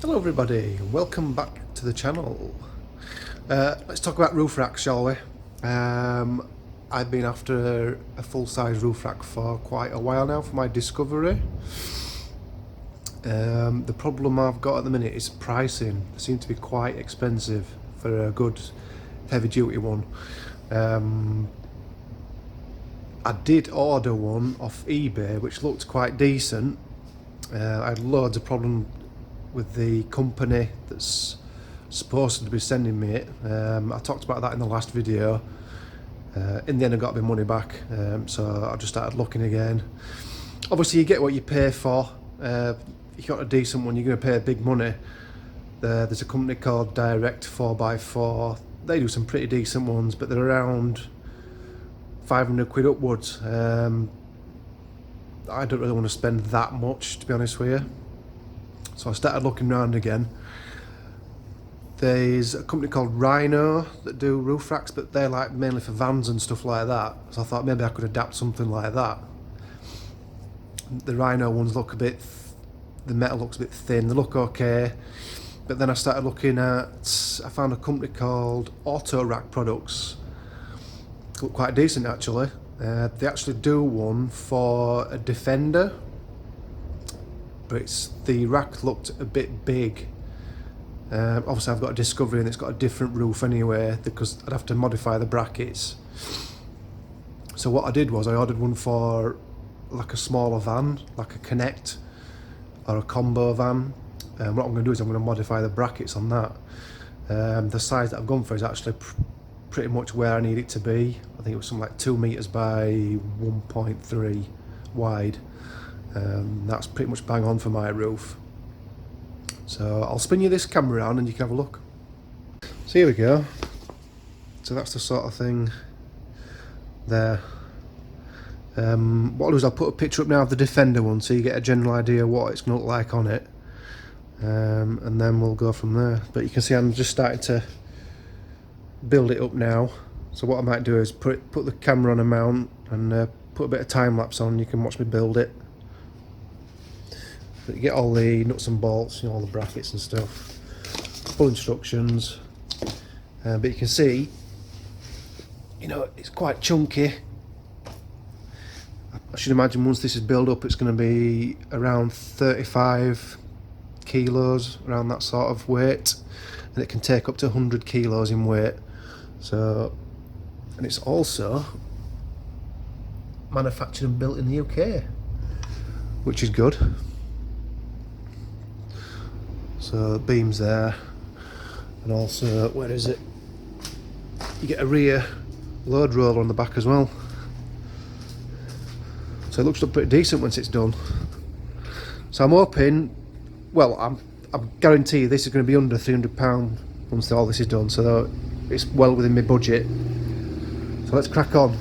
Hello everybody, welcome back to the channel. Let's talk about roof racks, shall we? I've been after a full-size roof rack for quite a while now for my Discovery. The problem I've got at the minute is pricing. They seem to be quite expensive for a good heavy-duty one. I did order one off eBay which looked quite decent. I had loads of problems with the company that's supposed to be sending me it. I talked about that in the last video. In the end I got my money back, so I just started looking again. Obviously you get what you pay for. If you got a decent one you're going to pay big money. There's a company called Direct 4x4. They do some pretty decent ones, but they're around 500 quid upwards. I don't really want to spend that much, to be honest with you. So I started looking around again. There's a company called Rhino that do roof racks, but they're like mainly for vans and stuff like that. So I thought maybe I could adapt something like that. The Rhino ones look a bit, the metal looks a bit thin, they look okay. But then I started looking at, I found a company called Autorack products. Look quite decent actually. They actually do one for a Defender. But the rack looked a bit big. Obviously I've got a Discovery and it's got a different roof anyway because I'd have to modify the brackets. So what I did was I ordered one for like a smaller van, like a Connect or a combo van. What I'm going to do is I'm going to modify the brackets on that. The size that I've gone for is actually pretty much where I need it to be. I think it was something like 2 meters by 1.3 wide. That's pretty much bang on for my roof. So I'll spin you this camera around and you can have a look. So here we go. So that's the sort of thing there. What I'll do is I'll put a picture up now of the Defender one so you get a general idea what it's going to look like on it. And then we'll go from there. But you can see I'm just starting to build it up now. So what I might do is put the camera on a mount and put a bit of time lapse on. You can watch me build it. But you get all the nuts and bolts, you know, all the brackets and stuff, full instructions. But you can see, you know, it's quite chunky. I should imagine once this is built up it's going to be around 35 kilos, around that sort of weight, and it can take up to 100 kilos in weight. So, and it's also manufactured and built in the UK, which is good. So beams there, and also, where is it? You get a rear load roller on the back as well. So it looks pretty decent once it's done. So I'm hoping, well, I'm guarantee this is going to be under £300 once all this is done. So it's well within my budget. So let's crack on.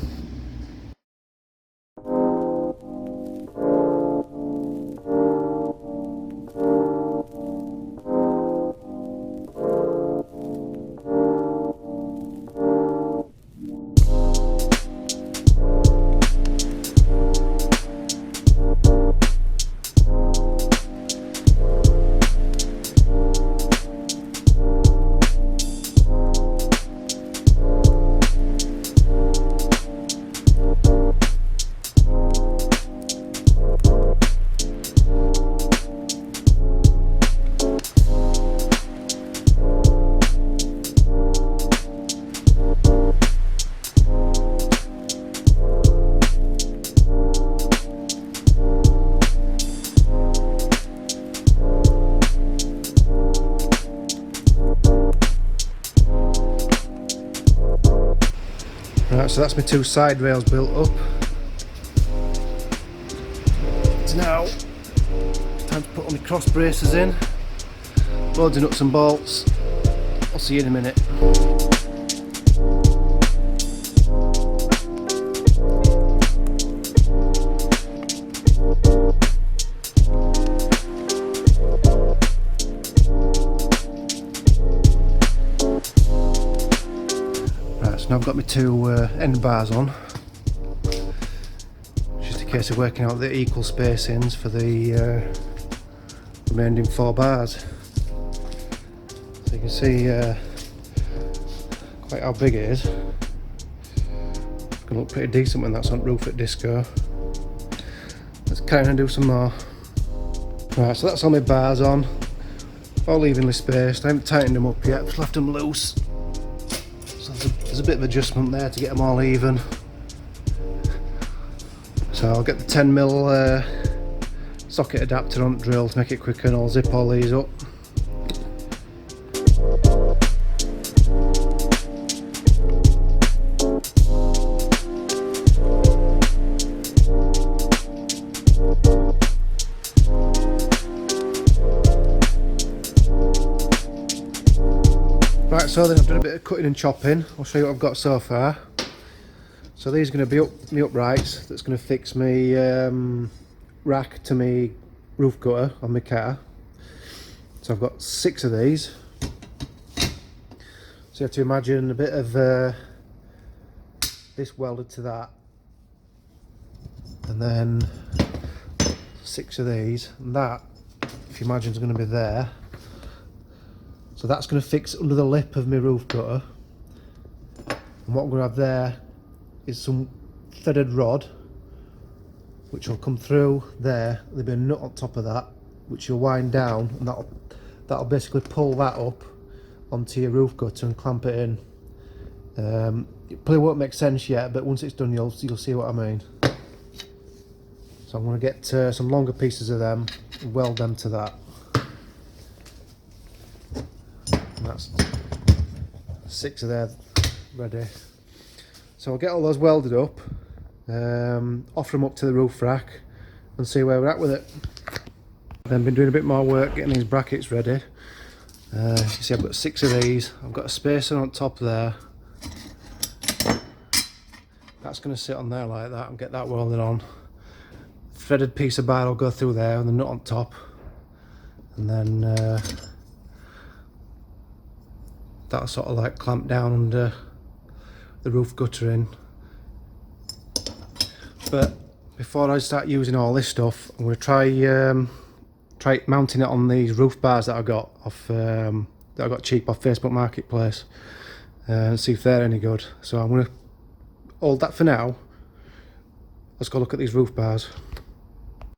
Right, so that's my two side rails built up. It's now time to put all my cross braces in. Loads of nuts and bolts. I'll see you in a minute. Now I've got my two end bars on. Just a case of working out the equal spacings for the remaining 4 bars. So you can see quite how big it is. It's gonna look pretty decent when that's on roof at Disco. Let's carry on and do some more. Right, so that's all my bars on, all evenly spaced. I haven't tightened them up yet, just left them loose. So there's a bit of adjustment there to get them all even. So I'll get the 10mm socket adapter on the drill to make it quicker, and I'll zip all these up. Right, so then I've done a bit of cutting and chopping. I'll show you what I've got so far. So these are going to be my uprights. That's going to fix me rack to my roof gutter on my car. So I've got 6 of these. So you have to imagine a bit of this welded to that, and then 6 of these, and that, if you imagine, is going to be there. So that's going to fix under the lip of my roof gutter, and what I'm going to have there is some threaded rod which will come through there. There'll be a nut on top of that which you'll wind down, and that'll basically pull that up onto your roof gutter and clamp it in. It probably won't make sense yet, but once it's done you'll see what I mean. So I'm going to get some longer pieces of them and weld them to that. And that's 6 of there ready. So I'll get all those welded up, offer them up to the roof rack and see where we're at with it. Then been doing a bit more work getting these brackets ready. You see I've got 6 of these. I've got a spacer on top there. That's going to sit on there like that and get that welded on. Threaded piece of bar will go through there and the nut on top. And then that'll sort of like clamp down under the roof guttering. But before I start using all this stuff, I'm going to try mounting it on these roof bars that I got off that I got cheap off Facebook Marketplace, and see if they're any good. So I'm going to hold that for now. Let's go look at these roof bars.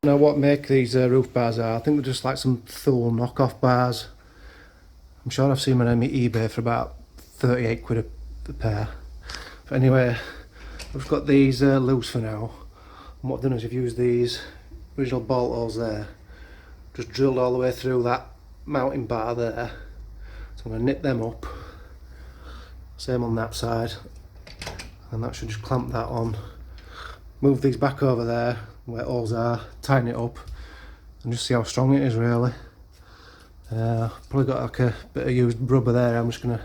Now what make these roof bars are, I think they're just like some Thule knockoff bars. I'm sure I've seen them on eBay for about 38 quid a pair. But anyway, I've got these loose for now. And what I've done is I've used these original bolt holes there, just drilled all the way through that mounting bar there. So I'm going to nip them up, same on that side, and that should just clamp that on. Move these back over there where holes are, tighten it up, and just see how strong it is really. Probably got like a bit of used rubber there. I'm just going to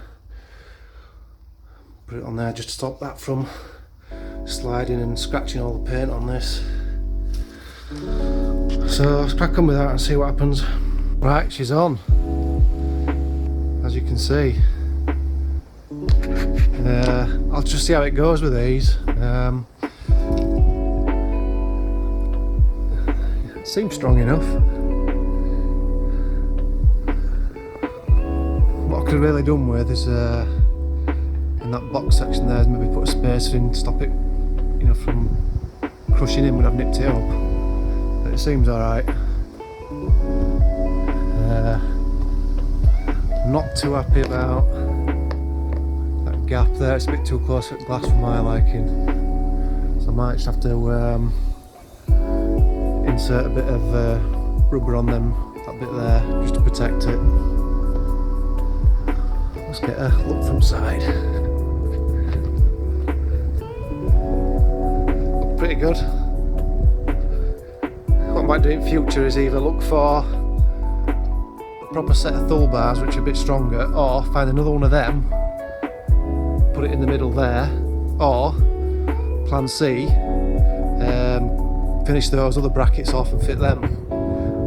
put it on there just to stop that from sliding and scratching all the paint on this. So let's crack on with that and see what happens. Right, she's on, as you can see. I'll just see how it goes with these. It seems strong enough. What I could have really done with is in that box section there is maybe put a spacer in to stop it, you know, from crushing in when I've nipped it up. But it seems alright. Not too happy about that gap there. It's a bit too close at glass for my liking. So I might just have to insert a bit of rubber on them, that bit there, just to protect it. Let's get a look from side. Look pretty good. What I might do in future is either look for a proper set of Thule bars which are a bit stronger, or find another one of them, put it in the middle there, or plan C, finish those other brackets off and fit them.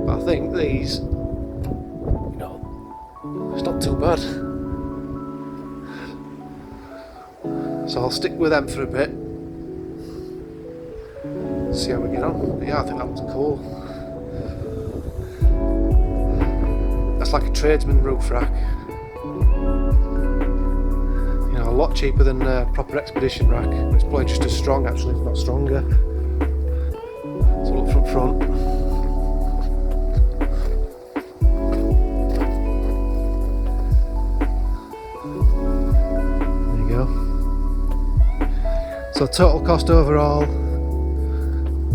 But I think these, you know, it's not too bad. So I'll stick with them for a bit, see how we get on. But yeah, I think that looks cool. That's like a tradesman roof rack. lot cheaper than a proper Expedition rack. It's probably just as strong actually, if not stronger. So look from front. There you go. So total cost overall,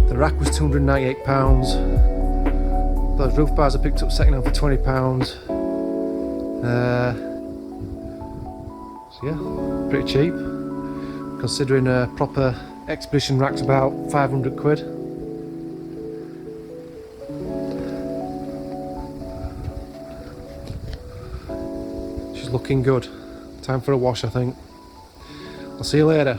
the rack was £298. Those roof bars I picked up second hand for £20. So yeah, pretty cheap, considering a proper Expedition rack's about 500 quid. She's looking good. Time for a wash, I think. I'll see you later.